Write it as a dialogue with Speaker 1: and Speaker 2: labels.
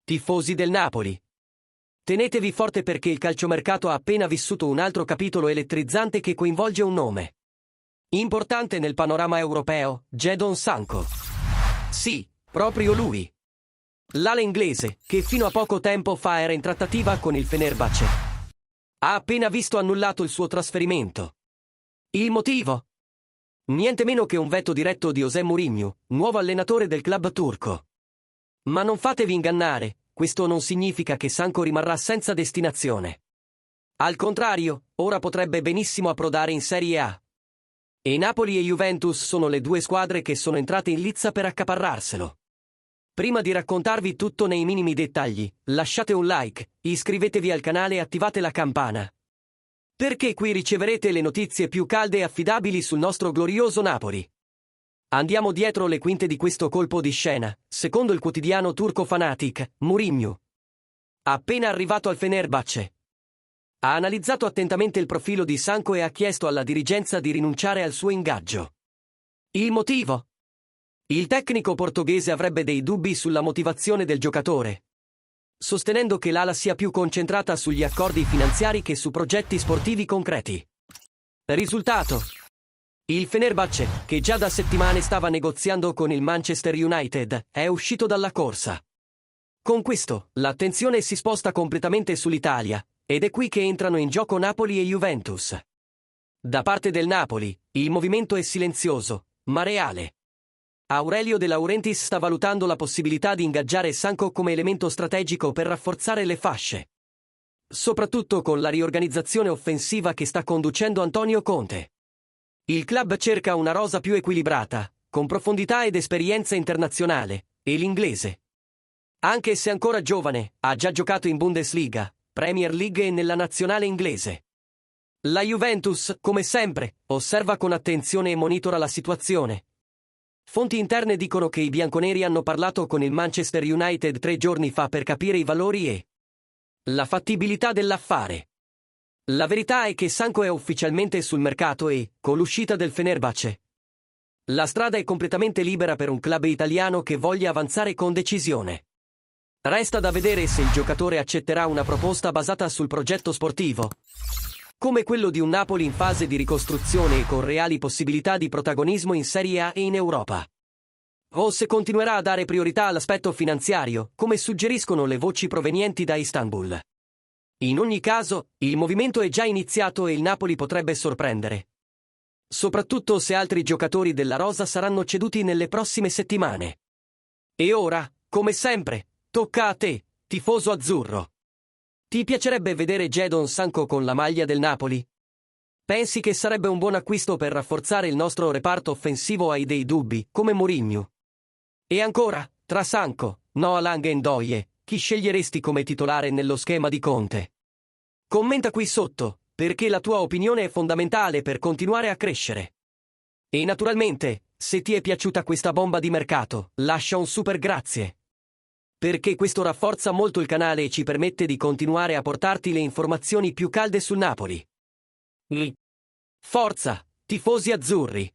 Speaker 1: Tifosi del Napoli. Tenetevi forte perché il calciomercato ha appena vissuto un altro capitolo elettrizzante che coinvolge un nome importante nel panorama europeo, Jadon Sancho. Sì, proprio lui. L'ala inglese, che fino a poco tempo fa era in trattativa con il Fenerbahce, ha appena visto annullato il suo trasferimento. Il motivo? Niente meno che un veto diretto di José Mourinho, nuovo allenatore del club turco. Ma non fatevi ingannare, questo non significa che Sancho rimarrà senza destinazione. Al contrario, ora potrebbe benissimo approdare in Serie A. E Napoli e Juventus sono le due squadre che sono entrate in lizza per accaparrarselo. Prima di raccontarvi tutto nei minimi dettagli, lasciate un like, iscrivetevi al canale e attivate la campana. Perché qui riceverete le notizie più calde e affidabili sul nostro glorioso Napoli. Andiamo dietro le quinte di questo colpo di scena, secondo il quotidiano turco Fanatic, Mourinho, appena arrivato al Fenerbahce, ha analizzato attentamente il profilo di Sancho e ha chiesto alla dirigenza di rinunciare al suo ingaggio. Il motivo? Il tecnico portoghese avrebbe dei dubbi sulla motivazione del giocatore, sostenendo che l'ala sia più concentrata sugli accordi finanziari che su progetti sportivi concreti. Risultato? Il Fenerbahce, che già da settimane stava negoziando con il Manchester United, è uscito dalla corsa. Con questo, l'attenzione si sposta completamente sull'Italia, ed è qui che entrano in gioco Napoli e Juventus. Da parte del Napoli, il movimento è silenzioso, ma reale. Aurelio De Laurentiis sta valutando la possibilità di ingaggiare Sancho come elemento strategico per rafforzare le fasce, soprattutto con la riorganizzazione offensiva che sta conducendo Antonio Conte. Il club cerca una rosa più equilibrata, con profondità ed esperienza internazionale, e l'inglese, anche se ancora giovane, ha già giocato in Bundesliga, Premier League e nella nazionale inglese. La Juventus, come sempre, osserva con attenzione e monitora la situazione. Fonti interne dicono che i bianconeri hanno parlato con il Manchester United 3 giorni fa per capire i valori e la fattibilità dell'affare. La verità è che Sancho è ufficialmente sul mercato e, con l'uscita del Fenerbahce, la strada è completamente libera per un club italiano che voglia avanzare con decisione. Resta da vedere se il giocatore accetterà una proposta basata sul progetto sportivo, come quello di un Napoli in fase di ricostruzione e con reali possibilità di protagonismo in Serie A e in Europa. O se continuerà a dare priorità all'aspetto finanziario, come suggeriscono le voci provenienti da Istanbul. In ogni caso, il movimento è già iniziato e il Napoli potrebbe sorprendere, soprattutto se altri giocatori della rosa saranno ceduti nelle prossime settimane. E ora, come sempre, tocca a te, tifoso azzurro. Ti piacerebbe vedere Jadon Sancho con la maglia del Napoli? Pensi che sarebbe un buon acquisto per rafforzare il nostro reparto offensivo? Hai dei dubbi, come Mourinho? E ancora, tra Sancho, Noah Lang e Ndoye, chi sceglieresti come titolare nello schema di Conte? Commenta qui sotto, perché la tua opinione è fondamentale per continuare a crescere. E naturalmente, se ti è piaciuta questa bomba di mercato, lascia un super grazie, perché questo rafforza molto il canale e ci permette di continuare a portarti le informazioni più calde sul Napoli. Forza, tifosi azzurri!